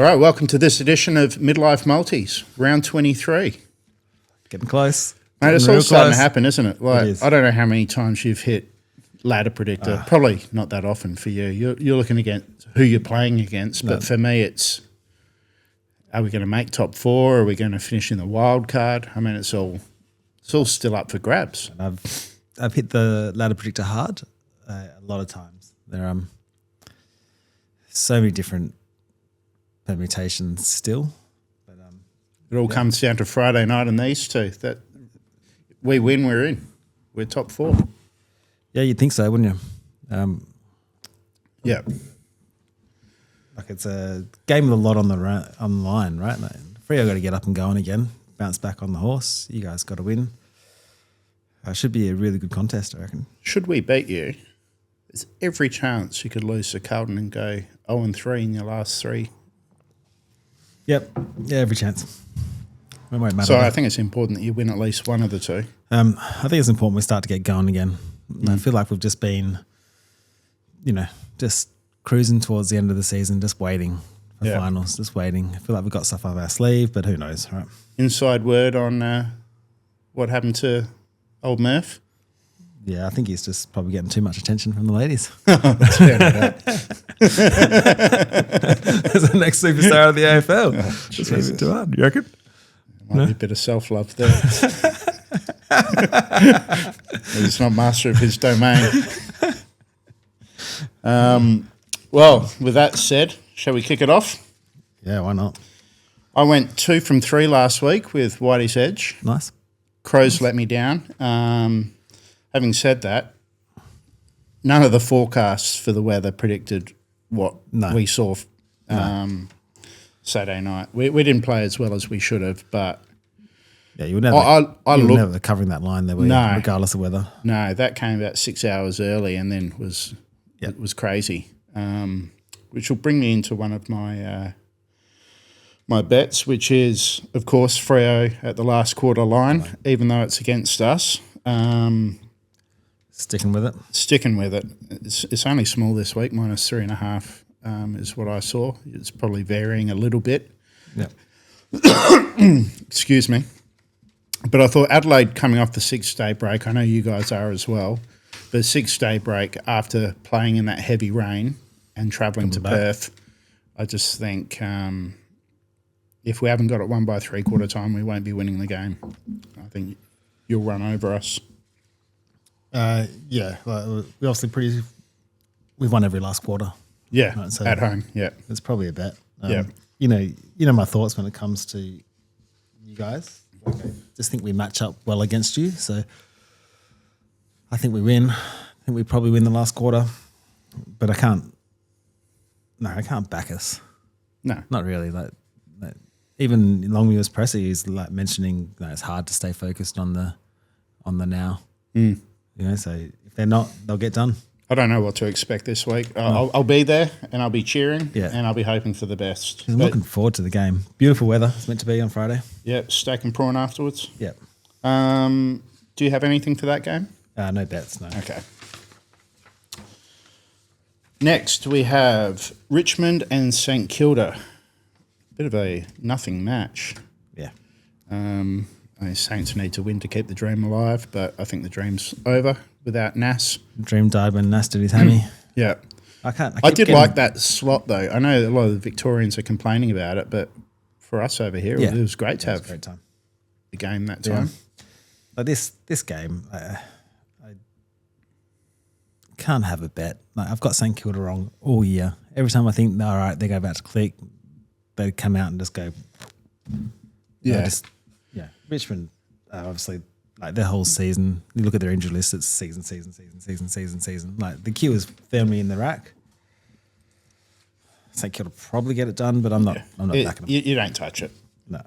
All right, welcome to this edition of Midlife Multis, round 23. Getting close. Mate, it's Getting all real starting close. to happen, isn't it? Like, It is. I don't know how many times you've hit ladder predictor. Probably not that often for you. You're looking against who you're playing against. But for me, it's, are we going to make top four? Are we going to finish in the wild card? I mean, it's all still up for grabs. And I've hit the ladder predictor hard a lot of times. There are so many different permutations still. But It all comes down to Friday night and these two. That we win, we're in. We're top four. yeah, you'd think so, wouldn't you? Yeah. Like it's a game with a lot on the line, right? Like, Freo got to get up and going again, bounce back on the horse. You guys got to win. Should be a really good contest, I reckon. Should we beat you, there's every chance you could lose to Carlton and go 0-3 in your last three. Yep. Yeah, every chance. It won't matter. So I think it's important that you win at least one of the two. I think it's important we start to get going again. I feel like we've just been, just cruising towards the end of the season, just waiting for finals, just waiting. I feel like we've got stuff up our sleeve, but who knows, right? Inside word on what happened to old Murph? Yeah, I think he's just probably getting too much attention from the ladies. That's fair enough. As the next superstar of the AFL. Just maybe too hard, you reckon? Might be a bit of self-love there. He's not master of his domain. Well, with that said, shall we kick it off? Yeah, why not? I went 2 from 3 last week with Whitey's Edge. Nice. Crows let me down. Having said that, none of the forecasts for the weather predicted what we saw Saturday night. We didn't play as well as we should have, but Yeah, you were never, never covering that line there, were you? Regardless of weather. No, that came about 6 hours early and then it was crazy, which will bring me into one of my my bets, which is, of course, Freo at the last quarter line, even though it's against us. Sticking with it. Sticking with it. It's only small this week, -3.5 is what I saw. It's probably varying a little bit. Yeah. Excuse me. But I thought Adelaide coming off the 6-day break, I know you guys are as well, but 6-day break after playing in that heavy rain and travelling to Perth, I just think if we haven't got it won by 3/4 time, we won't be winning the game. I think you'll run over us. Yeah, we obviously we've won every last quarter. Yeah, right, so at home, yeah. It's probably a bet. Yeah. You know my thoughts when it comes to you guys. I just think we match up well against you. So I think we win. I think we probably win the last quarter. But I can't back us. No. Not really. Like even Longview was pressing, he's like mentioning that it's hard to stay focused on the now. So if they're not, they'll get done. I don't know what to expect this week. I'll be there and I'll be cheering and I'll be hoping for the best. I'm looking forward to the game. Beautiful weather. It's meant to be on Friday. Yeah, steak and prawn afterwards. Yeah. Do you have anything for that game? No bets, no. Okay. Next, we have Richmond and St Kilda. Bit of a nothing match. Yeah. Saints need to win to keep the dream alive, but I think the dream's over without Nas. Dream died when Nas did his hammy. Yeah. I did like that slot, though. I know a lot of the Victorians are complaining about it, but for us over here, it was great to have a great time. the game that time. Like this game, I can't have a bet. Like I've got St Kilda wrong all year. Every time I think, all right, they go about to click, they come out and just go. Yeah. Richmond, obviously, like their whole season, you look at their injury list, it's season. Like the queue is firmly in the rack. St Kilda probably get it done, but I'm not backing them. You don't touch it. No.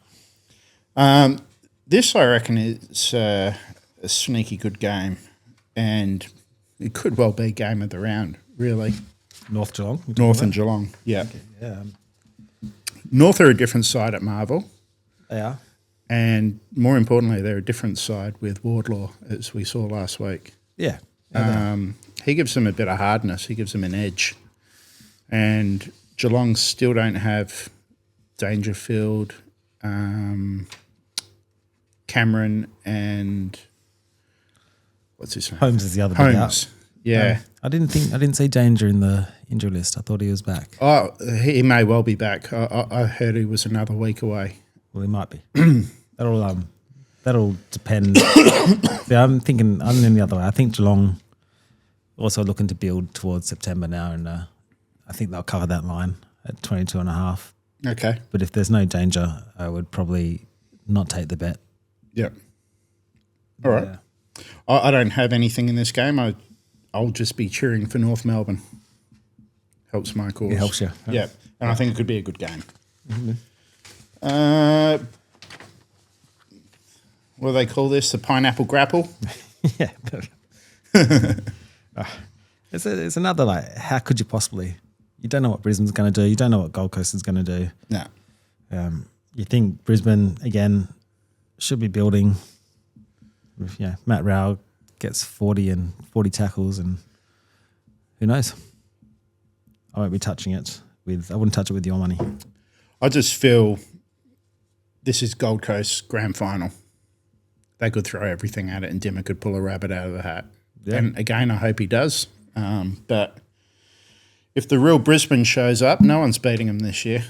This, I reckon, is a sneaky good game, and it could well be game of the round, really. North Geelong? North and Geelong, yeah. Okay, yeah. North are a different side at Marvel. They are. And more importantly, they're a different side with Wardlaw, as we saw last week. Yeah. He gives them a bit of hardness. He gives them an edge. And Geelong still don't have Dangerfield, Cameron, and what's his name? Holmes is the other big out. Holmes. Yeah. I didn't see Danger in the injury list. I thought he was back. Oh, he may well be back. I heard he was another week away. Well, he might be. That'll depend. See, I'm in the other way. I think Geelong also looking to build towards September now, and I think they'll cover that line at 22.5. Okay. But if there's no danger, I would probably not take the bet. Yep. All right. Yeah. I don't have anything in this game. I'll just be cheering for North Melbourne. Helps my cause. It helps you. Yeah, and I think it could be a good game. Mm-hmm. What do they call this? The pineapple grapple? Yeah. It's another, like, how could you possibly? You don't know what Brisbane's going to do. You don't know what Gold Coast is going to do. No. You think Brisbane, again, should be building. Yeah, Matt Rao gets 40 tackles, and who knows? I won't be touching it I wouldn't touch it with your money. I just feel this is Gold Coast grand final. They could throw everything at it and Dimmer could pull a rabbit out of the hat. Yeah. And again, I hope he does. But if the real Brisbane shows up, no one's beating them this year.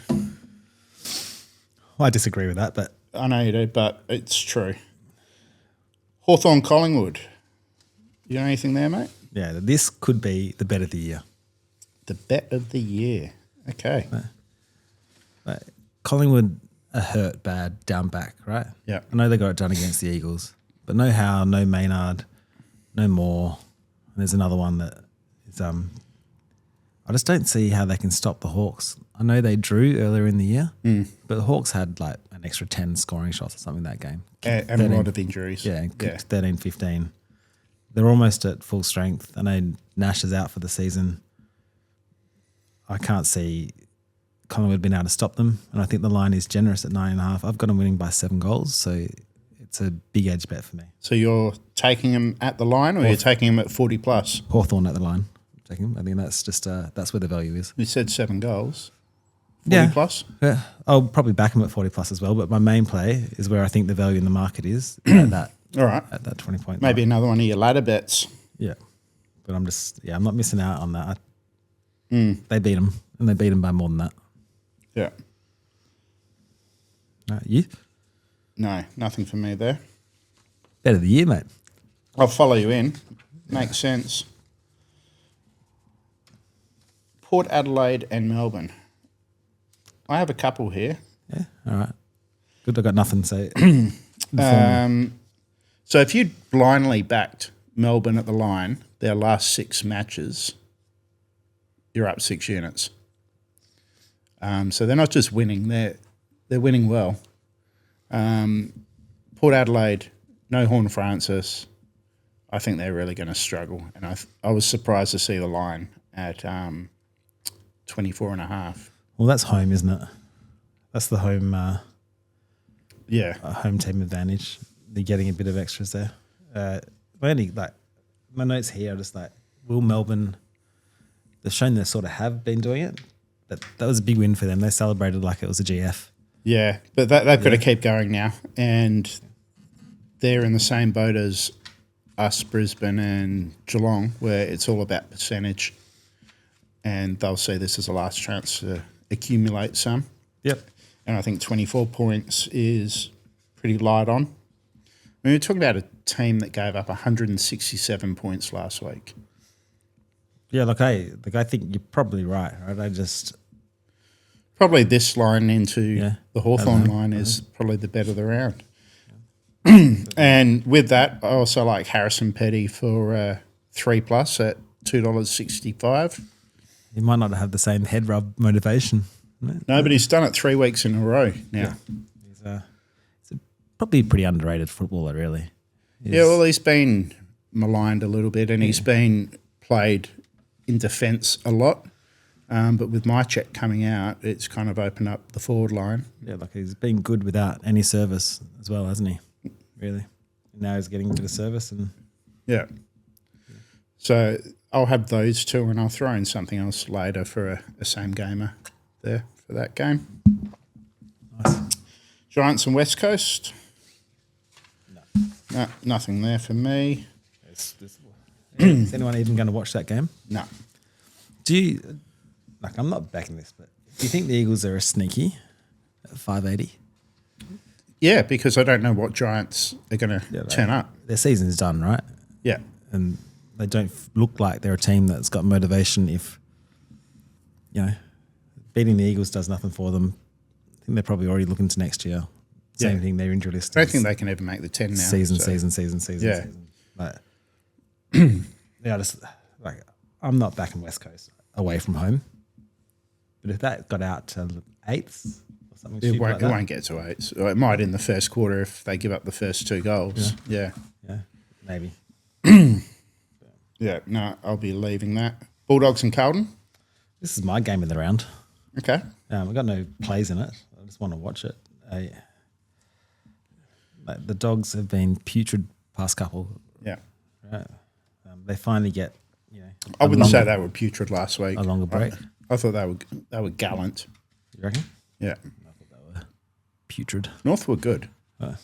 I disagree with that, but I know you do, but it's true. Hawthorn Collingwood. You know anything there, mate? yeah, this could be the bet of the year. The bet of the year. Okay. Like, Collingwood are hurt bad down back, right? Yeah. I know they got it done against the Eagles, but no Howe, no Maynard, no Moore. And there's another one that is I just don't see how they can stop the Hawks. I know they drew earlier in the year, but the Hawks had like an extra 10 scoring shots or something that game. And a lot of injuries. Yeah, 13, 15. They're almost at full strength. I know Nash is out for the season. I can't see Collingwood being able to stop them, and I think the line is generous at 9.5. I've got them winning by 7 goals, so it's a big edge bet for me. So you're taking them at the line, or you're taking them at 40 plus? Hawthorn at the line. I think that's just that's where the value is. You said 7 goals. 40 plus? Yeah, I'll probably back them at 40 plus as well, but my main play is where I think the value in the market is at that. All right. At that 20 point. Maybe another one of your ladder bets. Yeah, but I'm not missing out on that. They beat them, and they beat them by more than that. Yeah. You? No, nothing for me there. Bet of the year, mate. I'll follow you in. Makes sense. Port Adelaide and Melbourne. I have a couple here. Yeah, all right. Good, I got nothing to say. So if you blindly backed Melbourne at the line, their last 6 matches, you're up 6 units. So they're not just winning; they're winning well. Port Adelaide, no Horn Francis. I think they're really going to struggle, and I was surprised to see the line at 24.5. Well, that's home, isn't it? That's the home. Home team advantage. They're getting a bit of extras there. My notes here are just like, will Melbourne? They've shown they sort of have been doing it. That was a big win for them. They celebrated like it was a GF. Yeah, but they've got to keep going now, and they're in the same boat as us, Brisbane and Geelong, where it's all about percentage, and they'll see this as a last chance to accumulate some. Yep. And I think 24 points is pretty light on. I mean, we're talking about a team that gave up 167 points last week. Yeah, look, I think you're probably right. Probably this line into the Hawthorn line is probably the bet of the round. And with that, I also like Harrison Petty for 3 plus at $2.65. You might not have the same head rub motivation. No, but he's done it 3 weeks in a row now. Yeah. He's probably a pretty underrated footballer, really. He's been maligned a little bit, and he's been played in defence a lot. But with my check coming out, it's kind of opened up the forward line. Yeah, like he's been good without any service as well, hasn't he? Really. Now he's getting a bit of service. Yeah. So I'll have those two, and I'll throw in something else later for a same gamer there for that game. Giants and West Coast? No, nothing there for me. Is anyone even going to watch that game? No. Do you, like, I'm not backing this, but do you think the Eagles are a sneaky at 580? Yeah, because I don't know what Giants are going to turn up. Their season's done, right? Yeah. And they don't look like they're a team that's got motivation if, beating the Eagles does nothing for them. I think they're probably already looking to next year. Same thing, their injury list. I don't think they can ever make the 10 now. Season. Yeah. Like, I'm not backing West Coast away from home. But if that got out to 8th or something, It won't get to 8. So it might in the first quarter if they give up the first 2 goals. Yeah. Yeah, maybe. Yeah, no, I'll be leaving that. Bulldogs and Carlton? This is my game of the round. Okay. I've got no plays in it. I just want to watch it. The Dogs have been putrid past couple. Yeah. Right? They finally get, I wouldn't say they were putrid last week. a longer break. I thought they were gallant. You reckon? Yeah. I thought they were putrid. North were good. Yeah.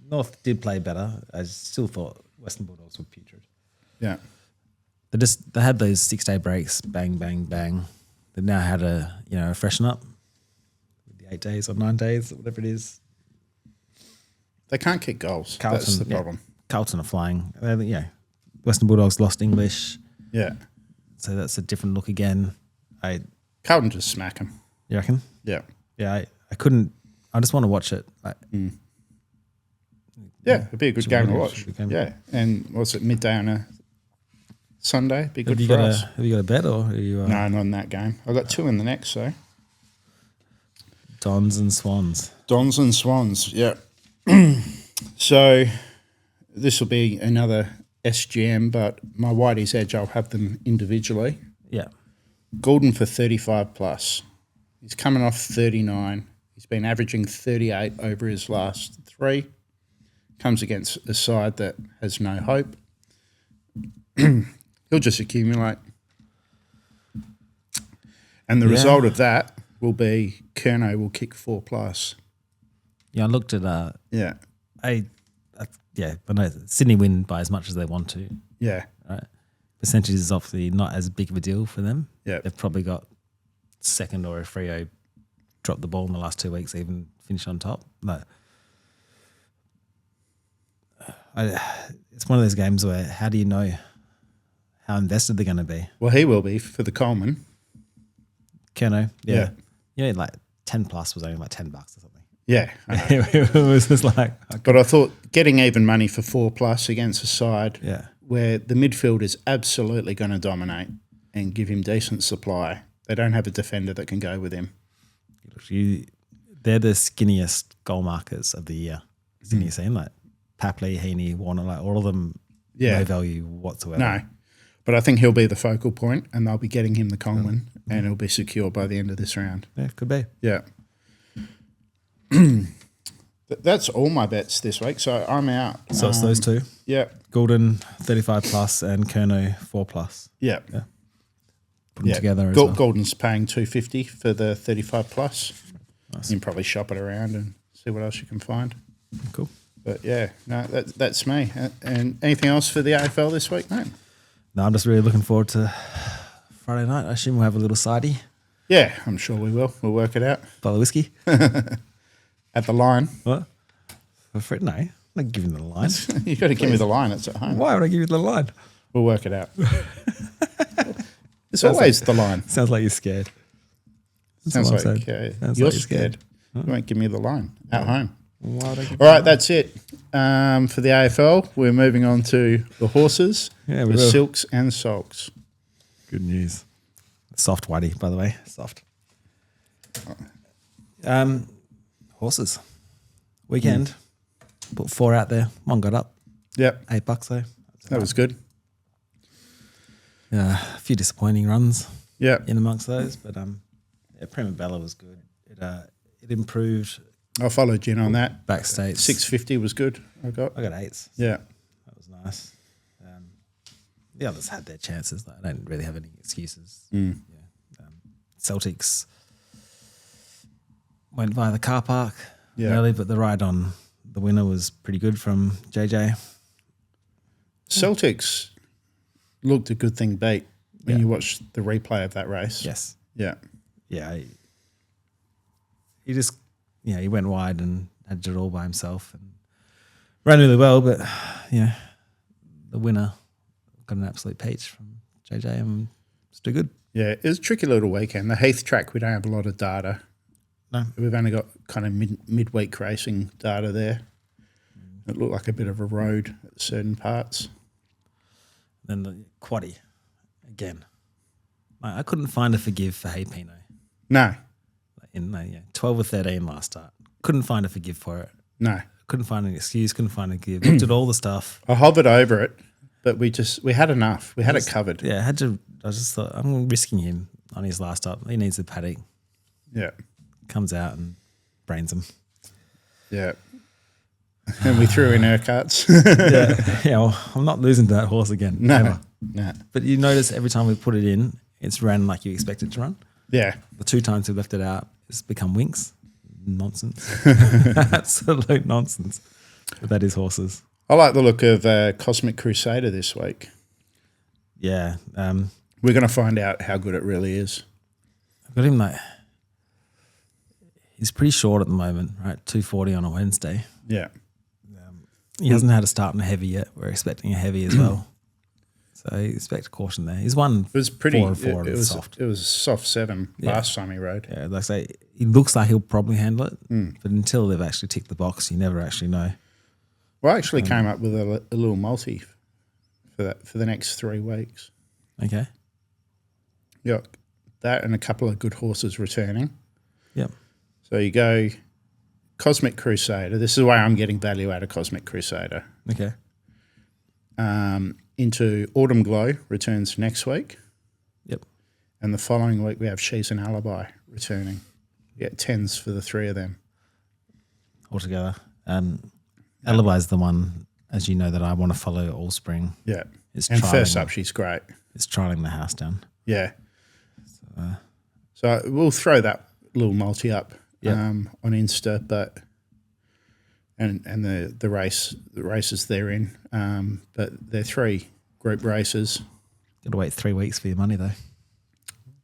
North did play better. I still thought Western Bulldogs were putrid. Yeah. They had those 6-day breaks, bang, bang, bang. They've now had a freshen up with the 8 days or 9 days, or whatever it is. They can't kick goals. Carlton, That's the problem. Carlton are flying. Western Bulldogs lost English. Yeah. So that's a different look again. Carlton just smack them. You reckon? Yeah. Yeah, I couldn't. I just want to watch it. Yeah, it'd be a good game to watch. Good game. Yeah. And what's it, midday on a Sunday? Be good Have for us. Have you got a bet or are you? No, not in that game. I've got 2 in the next, so. Dons and Swans. Dons and Swans, yeah. So this will be another SGM, but my Whitey's Edge, I'll have them individually. Yeah. Gordon for 35 plus. He's coming off 39. He's been averaging 38 over his last 3. Comes against a side that has no hope. He'll just accumulate. And the result of that will be Kerno will kick 4 plus. Yeah, I looked at Yeah. I know Sydney win by as much as they want to. Yeah. Right. Percentage is obviously not as big of a deal for them. Yeah. They've probably got second or a Freo dropped the ball in the last 2 weeks, even finish on top. But it's one of those games where how do you know how invested they're going to be? Well, he will be for the Coleman. Kerno, Yeah. Like 10 plus was only like $10 or something. Yeah. I know. It was just like, But I thought getting even money for 4 plus against a side where the midfield is absolutely going to dominate and give him decent supply. They don't have a defender that can go with him. they're the skinniest goal markers of the year. Isn't you seen like Papley, Heaney, Warner, like all of them, no value whatsoever. No. But I think he'll be the focal point and they'll be getting him the Coleman and he'll be secure by the end of this round. Yeah, could be. Yeah. That's all my bets this week. So I'm out. So it's those two. Yeah. Golden 35 plus and Kerno 4 plus. Yeah. Put them together as well. Golden's paying $250 for the 35 plus. Nice. You can probably shop it around and see what else you can find. Cool. But yeah, no, that's me. And anything else for the AFL this week, mate? No, I'm just really looking forward to Friday night. I assume we'll have a little sidey Yeah, I'm sure we will. We'll work it out. by the whiskey. At the line. What? For Fred, no. I'm not giving you the line. You've got to give me the line. It's at home. Why would I give you the line? We'll work it out. It's always the line. Sounds like you're scared. Sounds what I'm like saying. Sounds you're like you're scared. You won't give me the line at home. Why would I give All right, that's it for the AFL. We're moving on to the horses, Yeah, we the will. silks and sulks. Good news. Soft whitey, by the way. Soft. Horses. Weekend. Put 4 out there. One got up. Yep, $8 though. that was good. A few disappointing runs Yep. in amongst those, but Prima Bella was good. It improved I followed you in on that. backstage. 650 was good. I got. I got 8s. Yeah. That was nice. The others had their chances. I don't really have any excuses. Mm. Celtics. went via the car park Yeah. early, but the ride on the winner was pretty good from JJ. Celtics looked a good thing beat when Yeah. you watched the replay of that race. Yes. Yeah. Yeah. He just, he went wide and had to do it all by himself and ran really well, but yeah, the winner got an absolute peach from JJ and it's too good. Yeah, it was a tricky little weekend. The Heath track, we don't have a lot of data. No. We've only got kind of midweek racing data there. It looked like a bit of a road at certain parts. Then the quaddie again. I couldn't find a forgive for Hey Pino. No, In 12 or 13 last start. Couldn't find a forgive for it. no. Couldn't find an excuse, couldn't find a give. Looked at all the stuff. I hovered over it, but we had enough. We had it covered. Yeah, I just thought, I'm risking him on his last start. He needs the paddock. Yeah, Comes out and brains him. yeah. And we threw in Urquharts. Well, I'm not losing to that horse again. No, ever. no. But you notice every time we put it in, it's ran like you expect it to run. Yeah, The 2 times we left it out, it's become winks. Nonsense. Absolute nonsense. But that is horses. I like the look of Cosmic Crusader this week. Yeah. We're going to find out how good it really is. I've got him he's pretty short at the moment, right? 240 on a Wednesday. Yeah, He hasn't had a start in a heavy yet. We're expecting a heavy as well. So expect caution there. He's won it was pretty. 4 and 4 and it was soft. It was a soft 7 last time he rode. Yeah, like I say, he looks like he'll probably handle it, but until they've actually ticked the box, you never actually know. Well, I actually came up with a little multi for the next 3 weeks. Okay. Yeah, that and a couple of good horses returning. Yep. So you go Cosmic Crusader. This is the way I'm getting value out of Cosmic Crusader. Okay. Into Autumn Glow returns next week. Yep. And the following week we have She's an Alibi returning. You get 10s for the 3 of them. Altogether. Alibi's the one, as you know, that I want to follow all spring. Yeah. It's And trialing- first up, she's great. It's trialing the house down. Yeah. So we'll throw that little multi up Yep. on Insta, but and the races they're in, but they're 3 group races. Got to wait 3 weeks for your money though.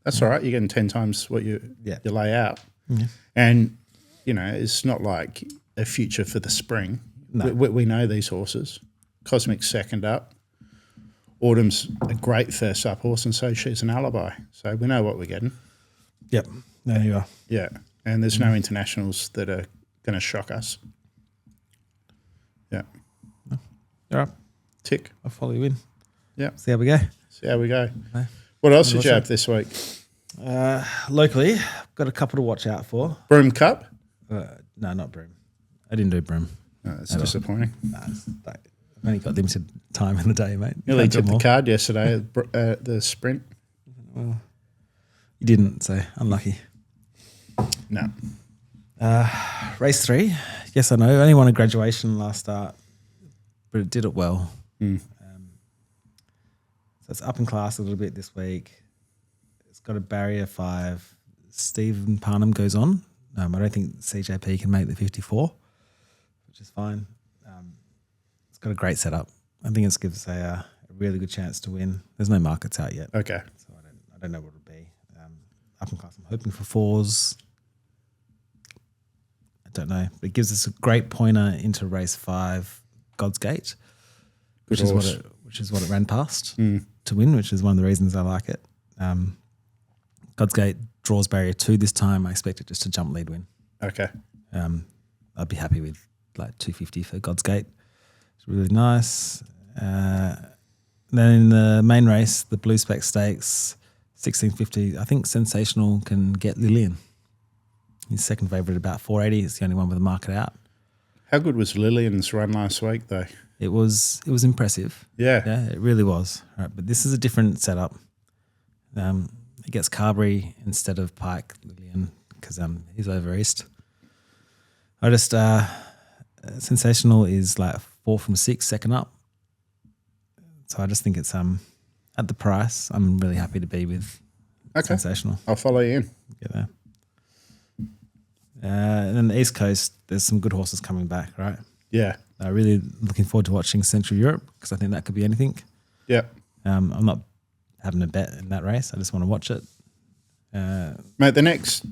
That's all right. You're getting 10 times what you lay out, and it's not like a future for the spring. No. We know these horses. Cosmic's second up. Autumn's a great first up horse, and so She's an Alibi. So we know what we're getting. Yep. There you are. Yeah, and there's no internationals that are going to shock us. Yeah, All right. tick. I'll follow you in. Yeah, See how we go. see how we go. Okay. What else did What's you that? have this week? Locally, got a couple to watch out for. Broom Cup? No, not Broom. I didn't do Broom. No, that's disappointing. Nah, I've only got limited time in the day, mate. Nearly Can't do took the more. card yesterday at the sprint. You didn't, so unlucky. No. Race 3. Yes, I know. Only won a graduation last start, but it did it well. So it's up in class a little bit this week. It's got a barrier 5. Stephen Parnham goes on. I don't think CJP can make the 54, which is fine. It's got a great setup. I think it gives a really good chance to win. There's no markets out yet, Okay. so I don't know what it'll be. Up in class, I'm hoping for 4s. I don't know, but it gives us a great pointer into race 5, God's Gate, which is what it ran past to win, which is one of the reasons I like it. God's Gate draws barrier 2 this time. I expect it just to jump lead win. Okay. I'd be happy with like 250 for God's Gate. It's really nice. Then in the main race, the Blue Spec Stakes, 1650, I think Sensational can get Lillian. He's second favourite about 480. It's the only one with the market out. How good was Lillian's run last week, though? It was impressive. Yeah. Yeah, it really was. Right, but this is a different setup. It gets Carberry instead of Pike Lillian because he's over east. I just Sensational is like 4 from 6, second up. So I just think it's at the price. I'm really happy to be with Okay. Sensational. I'll follow you in. Get there. And then the East Coast, there's some good horses coming back, right? Yeah. Really looking forward to watching Central Europe because I think that could be anything. Yeah. I'm not having a bet in that race. I just want to watch it. Mate, the next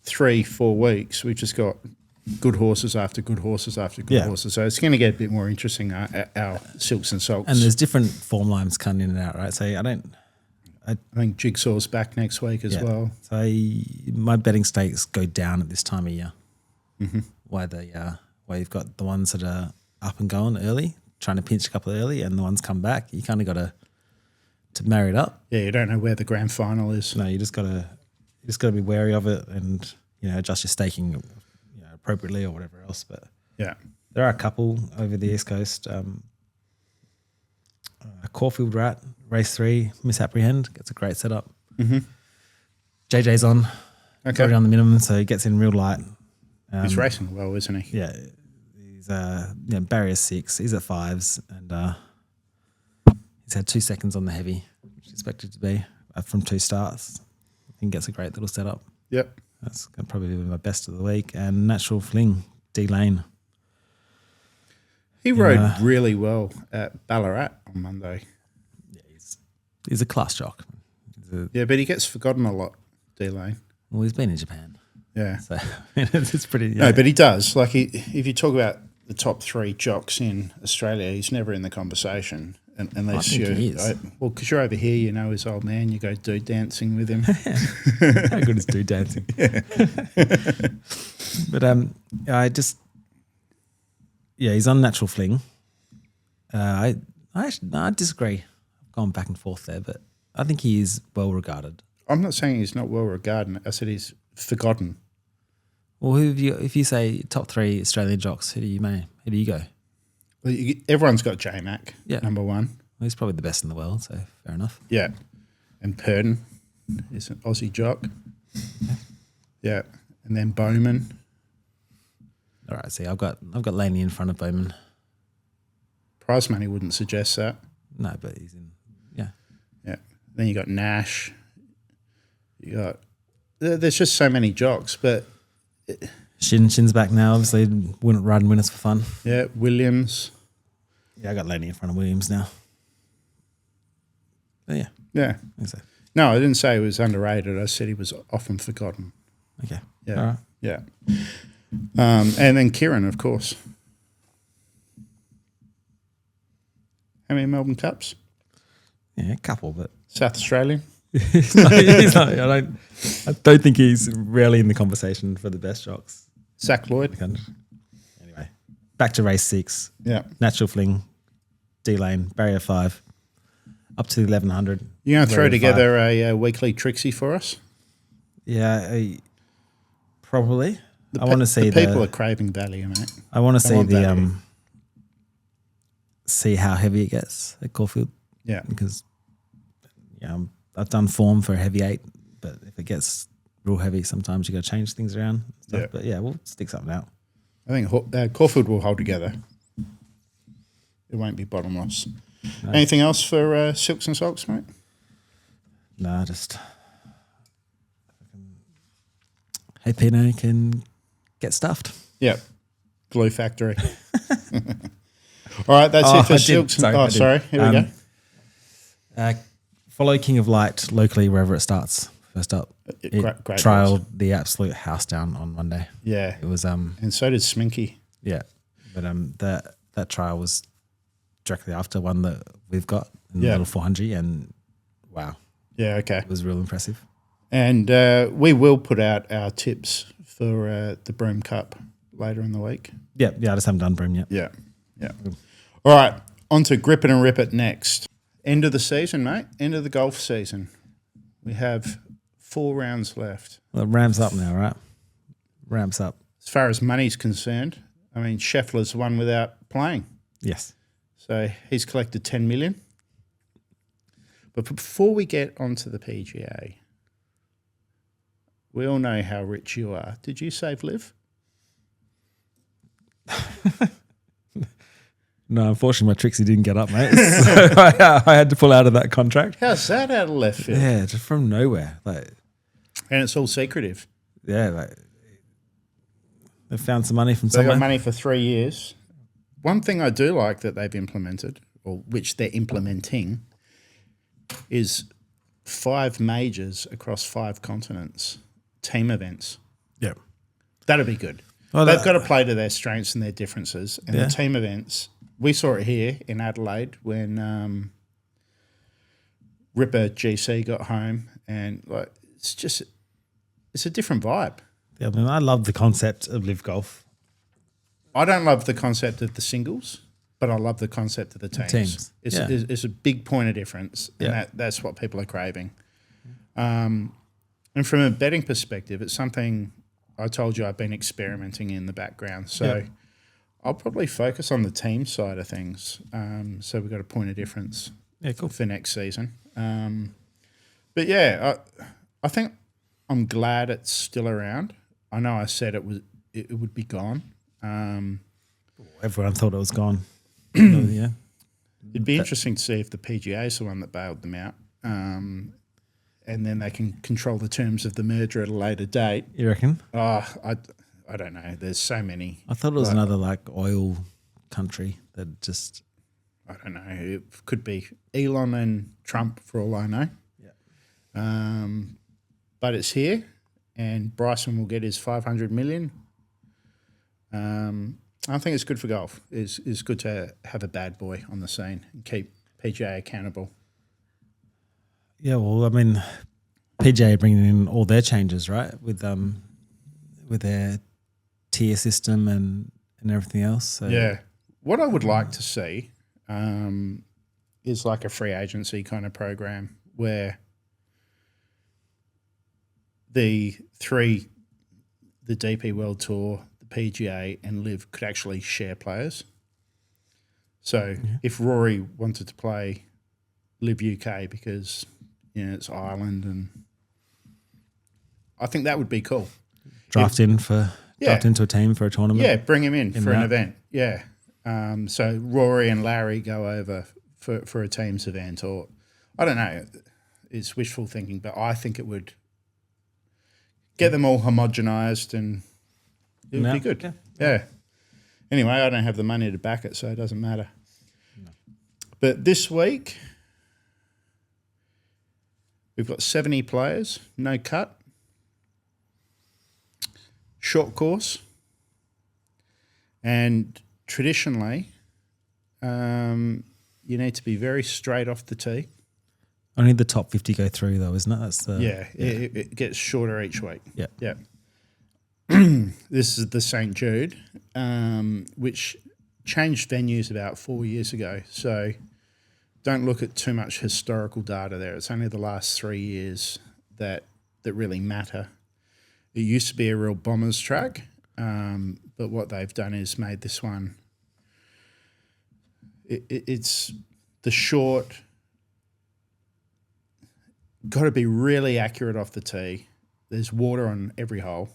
3-4 weeks, we've just got good horses after good horses after good horses. So it's going to get a bit more interesting, our Silks and Sulks. And there's different form lines coming in and out, right? So I think Jigsaw's back next week as well. So my betting stakes go down at this time of year. Mm-hmm. Where you've got the ones that are up and going early, trying to pinch a couple early, and the ones come back. You kind of got to marry it up. Yeah, you don't know where the grand final is. No, you just got to be wary of it, and adjust your staking appropriately or whatever else. But yeah, there are a couple over the East Coast. Caulfield Rat, race 3, Misapprehend, gets a great setup. Mm-hmm. JJ's on, already on the minimum, so he gets in real light. He's racing well, isn't he? Yeah, he's barrier 6. He's at 5s, and he's had 2 seconds on the heavy, which is expected to be from 2 starts. I think gets a great little setup. Yep, that's gonna probably be my best of the week. And Natural Fling, D Lane. He rode really well at Ballarat on Monday. Yeah, he's a class jock. Yeah, but he gets forgotten a lot, D Lane. Well, he's been in Japan. Yeah. So it's pretty... Yeah. No, but he does. Like, if you talk about the top 3 jocks in Australia, he's never in the conversation. Unless he is. Well, because you're over here, you know his old man, you go dude dancing with him. How good is dude dancing? Yeah. But he's on Natural Fling. I disagree. I've gone back and forth there, but I think he is well regarded. I'm not saying he's not well regarded. I said he's forgotten. Well, if you say top 3 Australian jocks, who do you go? Well, everyone's got J-Mac, number 1. Well, he's probably the best in the world, so fair enough. Yeah. And Purdon is an Aussie jock. Yeah. And then Bowman. All right, see, I've got Laney in front of Bowman. Prize money wouldn't suggest that. No, but he's in, yeah. Yeah. Then you got Nash. There's just so many jocks, but... Shin's back now, obviously, riding winners for fun. Yeah, Williams. Yeah, I got Laney in front of Williams now. But yeah. Yeah. So. No, I didn't say he was underrated. I said he was often forgotten. Okay. Yeah. All right. Yeah. And then Kieran, of course. How many Melbourne Cups? Yeah, a couple, but... South Australian? he's not, I don't think he's really in the conversation for the best jocks. Zach Lloyd. Anyway, back to race 6. Yeah. Natural Fling, D Lane, barrier 5, up to 1100. You going to throw together a weekly Trixie for us? Yeah, probably. I want to see the people are craving value, mate. I want to see see how heavy it gets at Caulfield. Yeah, because I've done form for a heavy 8, but if it gets real heavy, sometimes you got to change things around. And stuff. Yeah. But yeah, we'll stick something out. I think Caulfield will hold together. It won't be bottomless. No. Anything else for Silks and Sulks, mate? No, just hey, Pino can get stuffed. Yep. Glue factory. All right, that's it for Silks. Sorry. Here we go. Follow King of Light locally wherever it starts. First up, great trialed the absolute house down on Monday. Yeah, it was. And so did Sminky. Yeah, but that trial was directly after one that we've got in the little 400, and wow. Yeah, okay. It was real impressive. And we will put out our tips for the Broome Cup later in the week. Yeah, I just haven't done Broome yet. Yeah. All right, on to Grip It and Rip It next. End of the season, mate. End of the golf season. We have 4 rounds left. Well, it ramps up now, right? Ramps up. As far as money's concerned, I mean, Scheffler's won without playing. Yes. So he's collected 10 million. But before we get onto the PGA, we all know how rich you are. Did you save Liv? No, unfortunately, my Trixie didn't get up, mate. So I had to pull out of that contract. How's that out of left field? Yeah, just from nowhere. And it's all secretive. Yeah, They found some money from So they got somewhere. money for 3 years. One thing I do like that they've implemented, or which they're implementing, is 5 majors across 5 continents, team events. Yeah. That'd be good. Well, They've got to play to their strengths and their differences. And Yeah. the team events, we saw it here in Adelaide when Ripper GC got home, and like it's a different vibe. Yeah, I mean, I love the concept of live golf. I don't love the concept of the singles, but I love the concept of the teams. It's a big point of difference, and that's what people are craving. And from a betting perspective, it's something I told you I've been experimenting in the background. So I'll probably focus on the team side of things. So we've got a point of difference for next season. But yeah, I think I'm glad it's still around. I know I said it would be gone. Everyone thought it was gone. Yeah. It'd be interesting to see if the PGA is the one that bailed them out. And then they can control the terms of the merger at a later date. You reckon? I don't know. There's so many. I thought it was another like oil country that just. I don't know. It could be Elon and Trump for all I know. Yeah. But it's here, and Bryson will get his $500 million. I think it's good for golf. It's good to have a bad boy on the scene and keep PGA accountable. Yeah, well, I mean, PGA are bringing in all their changes, right? With their tier system and everything else. So. Yeah. What I would like to see is like a free agency kind of program where the DP World Tour, the PGA, and Liv could actually share players. So if Rory wanted to play Liv UK because it's Ireland, and I think that would be cool. Draft into a team for a tournament. Yeah, bring him in for an event. Yeah. So Rory and Larry go over for a team's event, or I don't know. It's wishful thinking, but I think it would get them all homogenised and it would be good. Yeah. Anyway, I don't have the money to back it, so it doesn't matter. No. But this week, we've got 70 players, no cut, short course, and traditionally, you need to be very straight off the tee. Only the top 50 go through, though, isn't it? That's It gets shorter each week. Yeah. Yeah. This is the St. Jude, which changed venues about 4 years ago. So don't look at too much historical data there. It's only the last 3 years that really matter. It used to be a real bombers track, but what they've done is made this one. It's the short. Got to be really accurate off the tee. There's water on every hole.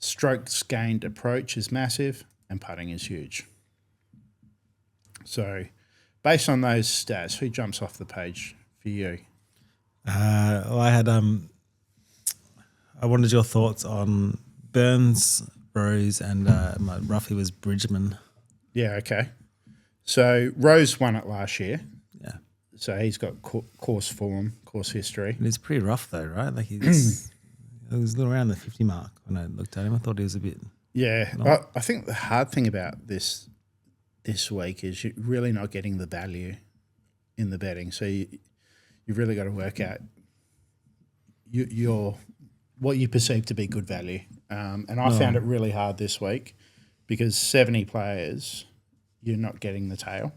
Strokes gained approach is massive, and putting is huge. So, based on those stats, who jumps off the page for you? Well, I had I wanted your thoughts on Burns, Rose, and my roughie was Bridgman. Yeah, okay. So Rose won it last year. Yeah. So he's got course form, course history. And he's pretty rough though, right? Like he was around the 50 mark when I looked at him. I thought he was a bit. Yeah, I think the hard thing about this week is you're really not getting the value in the betting. So you've really got to work out your what you perceive to be good value. And I found it really hard this week because 70 players, you're not getting the tail,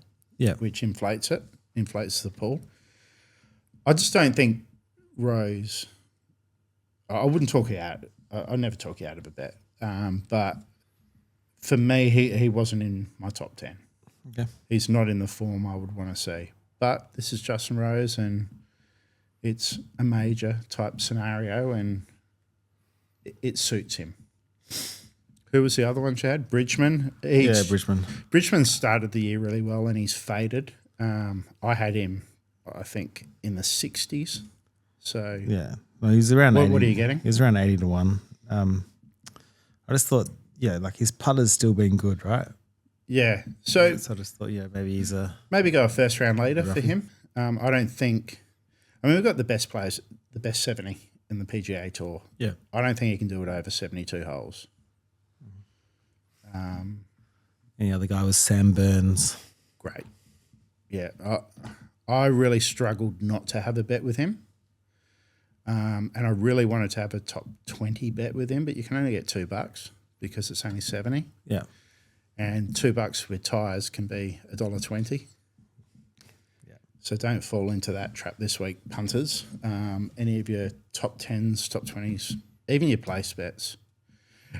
which inflates the pool. I just don't think Rose. I wouldn't talk you out. I never talk you out of a bet. But for me, he wasn't in my top 10. Okay. He's not in the form I would want to see. But this is Justin Rose, and it's a major type scenario, and it suits him. Who was the other one, Chad? Bridgman. Bridgman. Bridgman started the year really well, and he's faded. I had him, I think, in the 60s. So yeah, well, he's around. What are you getting? He's around 80 to 1. I just thought, like his putter's still been good, right? Yeah. So I just thought, maybe he's a maybe go a first round leader for him. I don't think. I mean, we've got the best players, the best 70 in the PGA Tour. yeah. I don't think he can do it over 72 holes. Any other guy was Sam Burns. Great. Yeah. I really struggled not to have a bet with him. And I really wanted to have a top 20 bet with him, but you can only get $2 because it's only 70. Yeah. And $2 with tyres can be $1.20. Yeah. So don't fall into that trap this week, punters. Any of your top 10s, top 20s, even your place bets.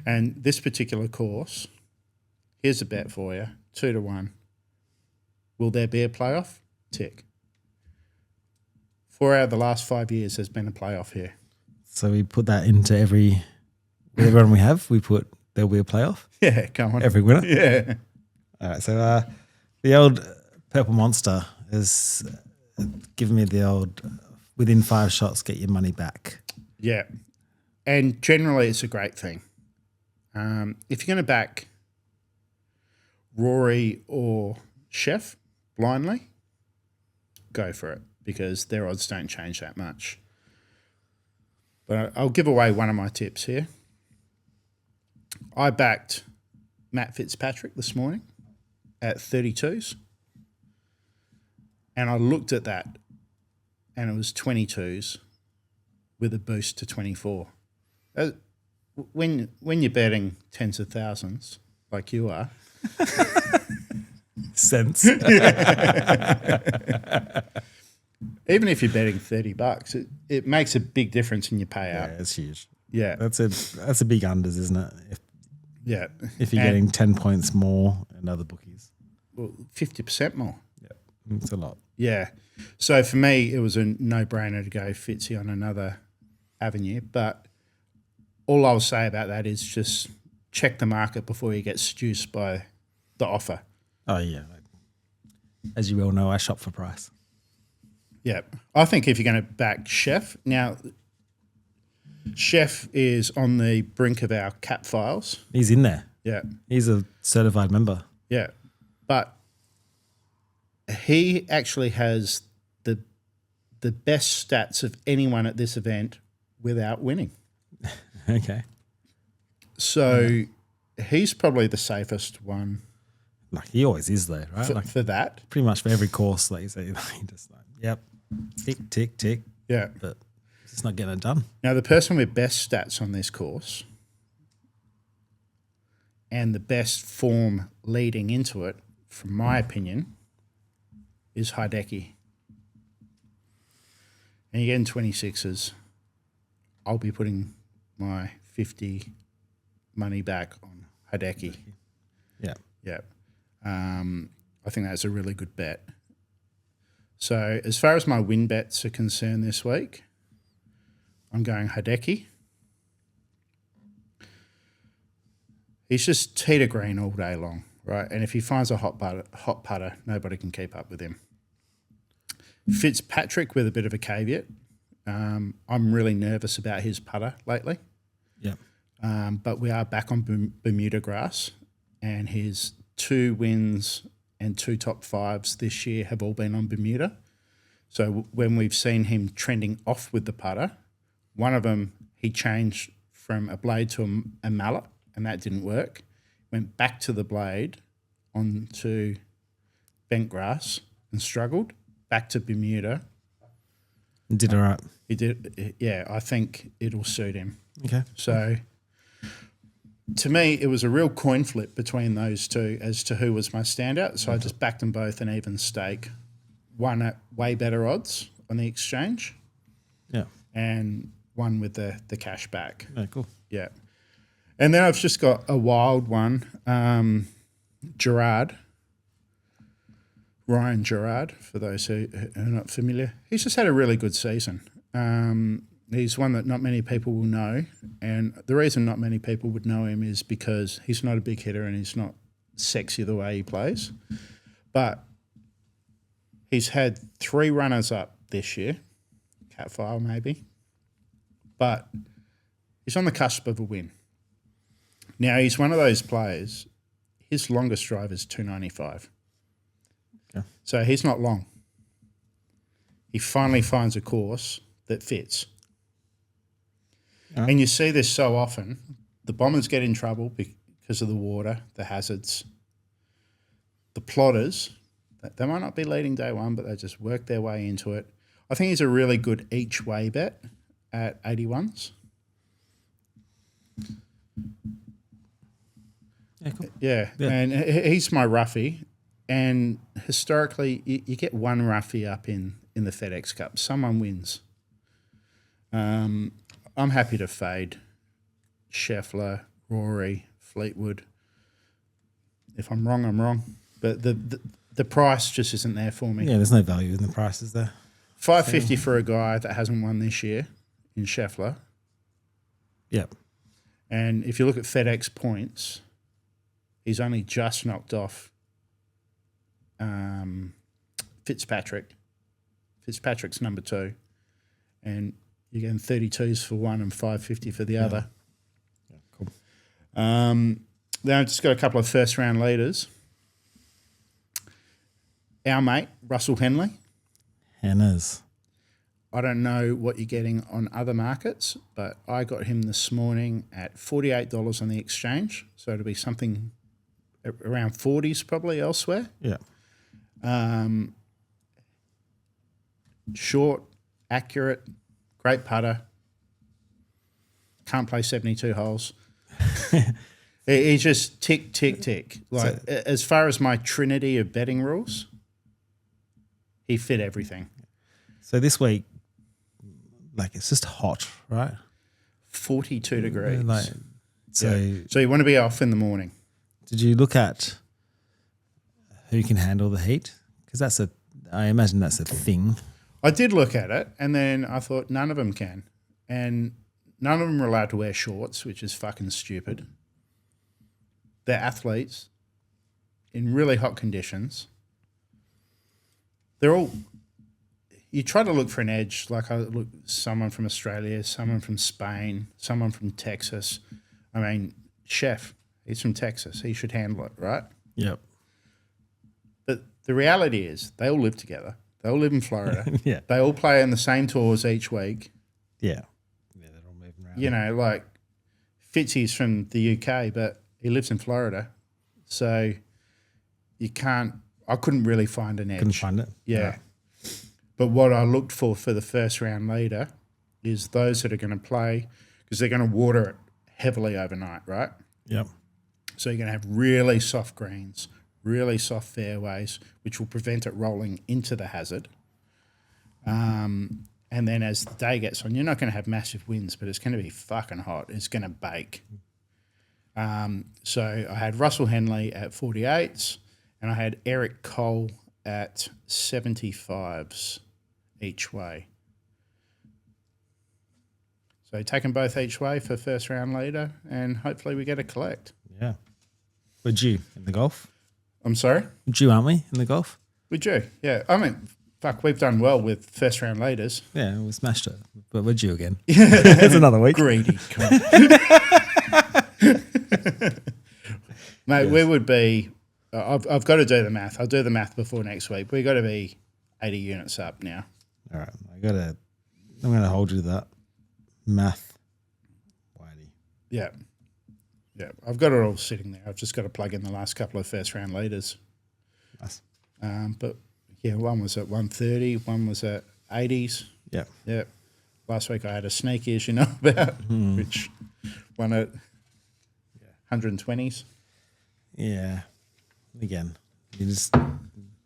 And this particular course, here's a bet for you, 2-1. Will there be a playoff? Tick. 4 out of the last 5 years there's been a playoff here. So we put that into everyone we have. We put there'll be a playoff. Yeah, come on. Every winner. Yeah. All right. So the old Purple Monster has given me the old within 5 shots, get your money back. Yeah. And generally it's a great thing. If you're going to back Rory or Chef blindly, go for it because their odds don't change that much. But I'll give away one of my tips here. I backed Matt Fitzpatrick this morning at 32s. And I looked at that and it was 22s with a boost to 24. When you're betting tens of thousands like you are, Sense. even if you're betting $30, it makes a big difference in your payout. Yeah, it's huge. Yeah. That's a big unders, isn't it? Yeah. If you're getting 10 points more in other bookies. Well, 50% more. Yeah, it's a lot. Yeah. So for me, it was a no-brainer to go Fitzy on another avenue. But all I'll say about that is just check the market before you get seduced by the offer. Oh, yeah. As you well know, I shop for price. Yeah. I think if you're going to back Chef, now Chef is on the brink of our cap files. He's in there. Yeah. He's a certified member. Yeah. But he actually has the best stats of anyone at this event without winning. Okay. So he's probably the safest one Like he always is though, right? for that. Pretty much for every course, like you say, he just yep, tick, tick, tick. Yeah. But it's not getting it done. Now, the person with best stats on this course and the best form leading into it, from my opinion, is Hideki. And you're getting 26s. I'll be putting my 50 money back on Hideki. Yeah. Yeah. I think that's a really good bet. So as far as my win bets are concerned this week, I'm going Hideki. He's just tee to green all day long, right? And if he finds a hot putter, nobody can keep up with him. Fitzpatrick with a bit of a caveat. I'm really nervous about his putter lately. Yeah. But we are back on Bermuda grass, and his 2 wins and 2 top 5s this year have all been on Bermuda. So when we've seen him trending off with the putter, one of them he changed from a blade to a mallet, and that didn't work. Went back to the blade onto bent grass and struggled. Back to Bermuda. Did all right. He did, yeah. I think it'll suit him. Okay. So, to me, it was a real coin flip between those two as to who was my standout. So I just backed them both an even stake. One at way better odds on the exchange. Yeah. And one with the cash back. Oh, cool. Yeah. And then I've just got a wild one. Ryan Gerard, for those who are not familiar. He's just had a really good season. He's one that not many people will know. And the reason not many people would know him is because he's not a big hitter and he's not sexy the way he plays. But he's had 3 runners-up this year, cat file maybe. But he's on the cusp of a win. Now, he's one of those players, his longest drive is 295. Okay. So he's not long. He finally finds a course that fits. And you see this so often. The bombers get in trouble because of the water, the hazards. The plotters, they might not be leading day one, but they just work their way into it. I think he's a really good each way bet at 81s. Yeah, cool. Yeah. And he's my roughie. And historically, you get one roughie up in the FedEx Cup. Someone wins. I'm happy to fade Scheffler, Rory, Fleetwood. If I'm wrong, I'm wrong. But the price just isn't there for me. Yeah, there's no value in the prices there. $550 for a guy that hasn't won this year in Scheffler. Yep. And if you look at FedEx points, he's only just knocked off Fitzpatrick. Fitzpatrick's number 2. And you're getting 32s for one and $550 for the other. Yeah, cool. Then I've just got a couple of first round leaders. Our mate, Russell Henley. Hannah's. I don't know what you're getting on other markets, but I got him this morning at $48 on the exchange. So it'll be something around 40s probably elsewhere. Yeah. Short, accurate, great putter. Can't play 72 holes. He's just tick, tick, tick. Like as far as my trinity of betting rules, he fit everything. So this week, like it's just hot, right? 42 degrees. Like, so you want to be off in the morning. did you look at who can handle the heat? Because I imagine that's a thing. I did look at it, and then I thought none of them can. And none of them are allowed to wear shorts, which is fucking stupid. They're athletes in really hot conditions. They're all... You try to look for an edge, like I look someone from Australia, someone from Spain, someone from Texas. I mean, Chef, he's from Texas. He should handle it, right? Yep. But the reality is they all live together. They all live in Florida. Yeah. They all play on the same tours each week. Yeah. Yeah, they're all moving around. You know, like Fitzy's from the UK, but he lives in Florida. So you can't... I couldn't really find an edge. Couldn't find it? Yeah. But what I looked for the first round leader is those that are going to play, because they're going to water it heavily overnight, right? Yep. So you're going to have really soft greens, really soft fairways, which will prevent it rolling into the hazard. And then as the day gets on, you're not going to have massive winds, but it's going to be fucking hot. It's going to bake. So I had Russell Henley at 48s, and I had Eric Cole at 75s each way. So take them both each way for first round leader, and hopefully we get a collect. Yeah. We're due in the golf. I'm sorry? We're due, aren't we, in the golf? We do, yeah. I mean, fuck, we've done well with first round leaders. Yeah, we smashed it. But we're due again. It's another week. Greedy cunt. Mate, we would be... I've got to do the math. I'll do the math before next week. We've got to be 80 units up now. All right. I'm gonna hold you to that. Math. Whitey. Yeah. Yeah. I've got it all sitting there. I've just got to plug in the last couple of first round leaders. Nice. But yeah, one was at 130, one was at 80s. Yeah. Yeah. Last week I had a sneaky, as you know about, which won at 120s. Yeah. Again, you're just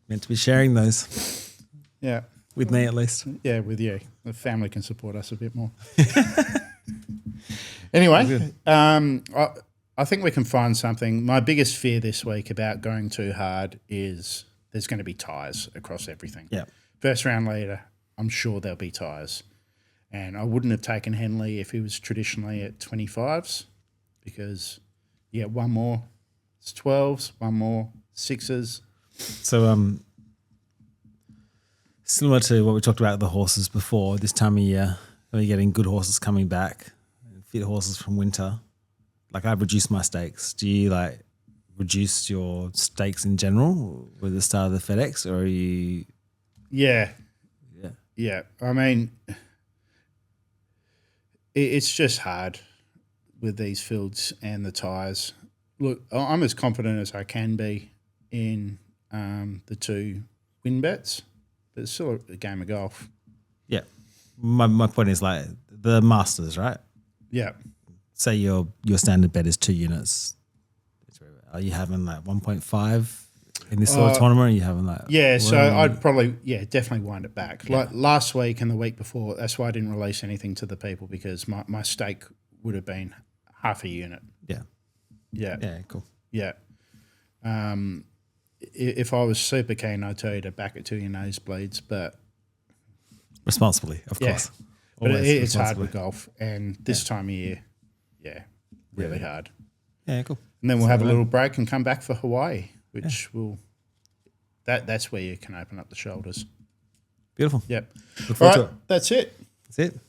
meant to be sharing those. Yeah. With me, at least. Yeah, with you. The family can support us a bit more. Anyway, I think we can find something. My biggest fear this week about going too hard is there's going to be ties across everything. Yeah. First round leader, I'm sure there'll be ties. And I wouldn't have taken Henley if he was traditionally at 25s because, yeah, one more. It's 12s, one more, 6s. So, similar to what we talked about with the horses before, this time of year, we're getting good horses coming back, fit horses from winter. like I've reduced my stakes. Do you like reduce your stakes in general with the start of the FedEx, or are you? Yeah. Yeah. Yeah. I mean, it's just hard with these fields and the tyres. Look, I'm as confident as I can be in the 2 win bets, but it's still a game of golf. Yeah. My point is like the Masters, right? Yeah. Say your standard bet is 2 units. Are you having like 1.5 in this sort of tournament? Or are you having like Yeah, so I'd probably definitely wind it back. Yeah. Like last week and the week before, that's why I didn't release anything to the people, because my stake would have been half a unit. Yeah. Yeah. Yeah, cool. Yeah. If I was super keen, I'd tell you to back it to your nosebleeds, but Responsibly, of yeah. course. But Always it's hard responsibly. with golf, and this time of year, really Yeah. hard. Yeah, cool. And then we'll have a little break and come back for Hawaii, which will that's where you can open up the shoulders. Beautiful. Yep. Look All forward right, to it. that's it. That's it.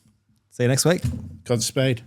See you next week. Godspeed.